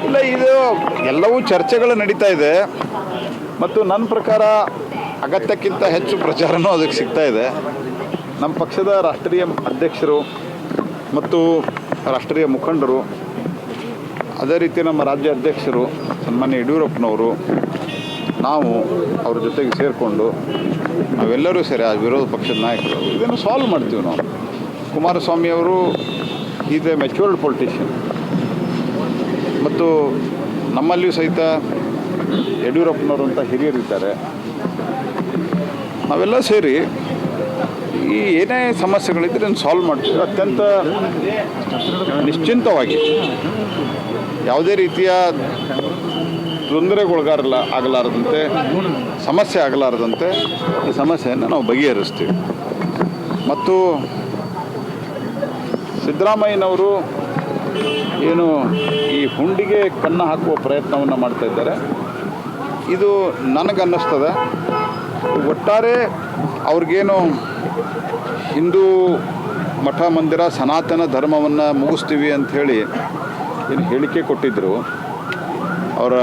ಇಲ್ಲ, ಇದು ಎಲ್ಲವೂ ಚರ್ಚೆಗಳು ನಡೀತಾ ಇದೆ ಮತ್ತು ನನ್ನ ಪ್ರಕಾರ ಅಗತ್ಯಕ್ಕಿಂತ ಹೆಚ್ಚು ಪ್ರಚಾರನೂ ಅದಕ್ಕೆ ಸಿಗ್ತಾ ಇದೆ. ನಮ್ಮ ಪಕ್ಷದ ರಾಷ್ಟ್ರೀಯ ಅಧ್ಯಕ್ಷರು ಮತ್ತು ರಾಷ್ಟ್ರೀಯ ಮುಖಂಡರು, ಅದೇ ರೀತಿ ನಮ್ಮ ರಾಜ್ಯ ಅಧ್ಯಕ್ಷರು ಸನ್ಮಾನ್ಯ ಯಡಿಯೂರಪ್ಪನವರು, ನಾವು ಅವ್ರ ಜೊತೆಗೆ ಸೇರಿಕೊಂಡು ನಾವೆಲ್ಲರೂ ಸೇರಿ ಆ ವಿರೋಧ ಪಕ್ಷದ ನಾಯಕರು ಇದನ್ನು ಸಾಲ್ವ್ ಮಾಡ್ತೀವಿ. ನಾವು ಕುಮಾರಸ್ವಾಮಿ ಅವರು ಈಸ್ ಎ ಮೆಚ್ಯೂರ್ಡ್ ಪೊಲಿಟಿಷಿಯನ್ ಮತ್ತು ನಮ್ಮಲ್ಲಿಯೂ ಸಹಿತ ಯಡಿಯೂರಪ್ಪನವರು ಅಂತ ಹಿರಿಯರಿದ್ದಾರೆ. ನಾವೆಲ್ಲ ಸೇರಿ ಈ ಏನೇ ಸಮಸ್ಯೆಗಳಿದ್ದರೆ ಅದನ್ನು ಸಾಲ್ವ್ ಮಾಡ್ತೀವಿ ಅತ್ಯಂತ ನಿಶ್ಚಿಂತವಾಗಿ. ಯಾವುದೇ ರೀತಿಯ ಆಗಲಾರದಂತೆ, ಸಮಸ್ಯೆ ಆಗಲಾರದಂತೆ ಈ ಸಮಸ್ಯೆಯನ್ನು ನಾವು ಬಗೆಹರಿಸ್ತೀವಿ. ಮತ್ತು ಸಿದ್ದರಾಮಯ್ಯನವರು ಏನು ಈ ಹುಂಡಿಗೆ ಕನ್ನ ಹಾಕುವ ಪ್ರಯತ್ನವನ್ನು ಮಾಡ್ತಾ ಇದ್ದಾರೆ, ಇದು ನನಗನ್ನಿಸ್ತದೆ ಒಟ್ಟಾರೆ ಅವ್ರಿಗೇನು ಹಿಂದೂ ಮಠ ಮಂದಿರ ಸನಾತನ ಧರ್ಮವನ್ನು ಮುಗಿಸ್ತೀವಿ ಅಂಥೇಳಿ ಏನು ಹೇಳಿಕೆ ಕೊಟ್ಟಿದ್ದರು ಅವರ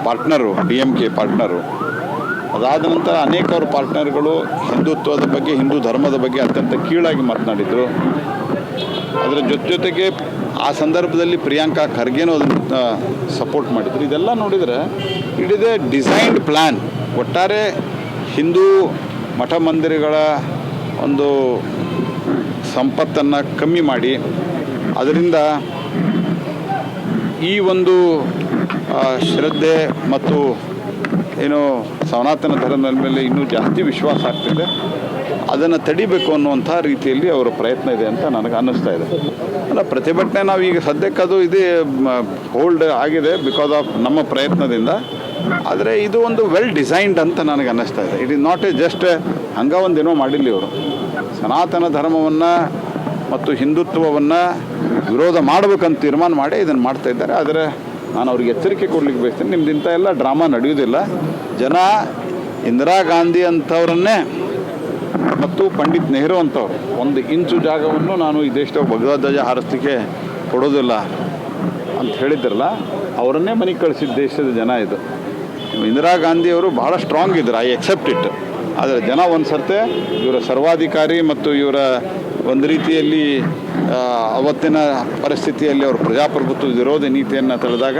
ಪಾರ್ಟ್ನರು, DMK ಪಾರ್ಟ್ನರು. ಅದಾದ ನಂತರ ಅನೇಕ ಅವ್ರ ಪಾರ್ಟ್ನರ್ಗಳು ಹಿಂದುತ್ವದ ಬಗ್ಗೆ, ಹಿಂದೂ ಧರ್ಮದ ಬಗ್ಗೆ ಅತ್ಯಂತ ಕೀಳಾಗಿ ಮಾತನಾಡಿದರು. ಅದರ ಜೊತೆಗೆ ಆ ಸಂದರ್ಭದಲ್ಲಿ ಪ್ರಿಯಾಂಕಾ ಖರ್ಗೆನೂ ಅದನ್ನು ಸಪೋರ್ಟ್ ಮಾಡಿದರು. ಇದೆಲ್ಲ ನೋಡಿದರೆ it is A designed plan. ಒಟ್ಟಾರೆ ಹಿಂದೂ ಮಠ ಮಂದಿರಗಳ ಒಂದು ಸಂಪತ್ತನ್ನು ಕಮ್ಮಿ ಮಾಡಿ ಅದರಿಂದ ಈ ಒಂದು ಶ್ರದ್ಧೆ ಮತ್ತು ಏನು ಸನಾತನ ಧರ್ಮದ ಮೇಲೆ ಇನ್ನೂ ಜಾಸ್ತಿ ವಿಶ್ವಾಸ ಆಗ್ತಿದೆ, ಅದನ್ನು ತಡಿಬೇಕು ಅನ್ನುವಂಥ ರೀತಿಯಲ್ಲಿ ಅವರ ಪ್ರಯತ್ನ ಇದೆ ಅಂತ ನನಗೆ ಅನ್ನಿಸ್ತಾ ಇದೆ. ಅಲ್ಲ, ಪ್ರತಿಭಟನೆ ನಾವು ಈಗ ಸದ್ಯಕ್ಕೆ ಅದು ಇದೇ ಹೋಲ್ಡ್ ಆಗಿದೆ ಬಿಕಾಸ್ ಆಫ್ ನಮ್ಮ ಪ್ರಯತ್ನದಿಂದ. ಆದರೆ ಇದು ಒಂದು ವೆಲ್ ಡಿಸೈನ್ಡ್ ಅಂತ ನನಗೆ ಅನ್ನಿಸ್ತಾ ಇದೆ. It is not A just ಹಂಗ ಒಂದೇನೋ ಮಾಡಿಲ್ಲ. ಇವರು ಸನಾತನ ಧರ್ಮವನ್ನು ಮತ್ತು ಹಿಂದುತ್ವವನ್ನು ವಿರೋಧ ಮಾಡಬೇಕಂತ ತೀರ್ಮಾನ ಮಾಡಿ ಇದನ್ನು ಮಾಡ್ತಾ ಇದ್ದಾರೆ. ಆದರೆ ನಾನು ಅವ್ರಿಗೆ ಎಚ್ಚರಿಕೆ ಕೊಡ್ಲಿಕ್ಕೆ ಬಯಸ್ತೇನೆ, ನಿಮ್ದಿಂಥ ಎಲ್ಲ ಡ್ರಾಮಾ ನಡೆಯೋದಿಲ್ಲ. ಜನ ಇಂದಿರಾ ಗಾಂಧಿ ಅಂಥವ್ರನ್ನೇ ಮತ್ತು ಪಂಡಿತ್ ನೆಹರು ಅಂಥವ್ರು ಒಂದು ಇಂಚು ಜಾಗವನ್ನು ನಾನು ಈ ದೇಶದ ಭಗವಧ್ವಜ ಹಾರಿಸ್ಲಿಕ್ಕೆ ಕೊಡೋದಿಲ್ಲ ಅಂತ ಹೇಳಿದ್ರಲ್ಲ, ಅವರನ್ನೇ ಮನೆಗೆ ಕಳಿಸಿದ ದೇಶದ ಜನ ಇದು. ಇಂದಿರಾ ಗಾಂಧಿಯವರು ಬಹಳ ಸ್ಟ್ರಾಂಗ್ ಇದ್ರು, ಐ ಎಕ್ಸೆಪ್ಟ್ ಇಟ್. ಆದರೆ ಜನ ಒಂದು ಸರ್ತೆ ಇವರ ಸರ್ವಾಧಿಕಾರಿ ಮತ್ತು ಇವರ ಒಂದು ರೀತಿಯಲ್ಲಿ ಅವತ್ತಿನ ಪರಿಸ್ಥಿತಿಯಲ್ಲಿ ಅವರು ಪ್ರಜಾಪ್ರಭುತ್ವ ವಿರೋಧಿ ನೀತಿಯನ್ನು ತಿಳಿದಾಗ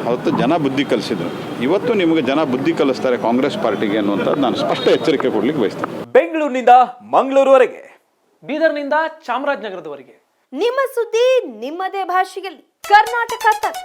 ಅವತ್ತು ಜನ ಬುದ್ಧಿ ಕಲಿಸಿದ್ರು. ಇವತ್ತು ನಿಮಗೆ ಜನ ಬುದ್ಧಿ ಕಲಿಸ್ತಾರೆ ಕಾಂಗ್ರೆಸ್ ಪಾರ್ಟಿಗೆ ಅನ್ನುವಂಥದ್ದು ನಾನು ಸ್ಪಷ್ಟ ಎಚ್ಚರಿಕೆ ಕೊಡ್ಲಿಕ್ಕೆ ಬಯಸ್ತೇನೆ. ಬೆಂಗಳೂರಿನಿಂದ ಮಂಗಳೂರುವರೆಗೆ, ಬೀದರ್ನಿಂದ ಚಾಮರಾಜನಗರದವರೆಗೆ ನಿಮ್ಮ ಸುದ್ದಿ ನಿಮ್ಮದೇ ಭಾಷೆಯಲ್ಲಿ. ಕರ್ನಾಟಕ ತಕ್.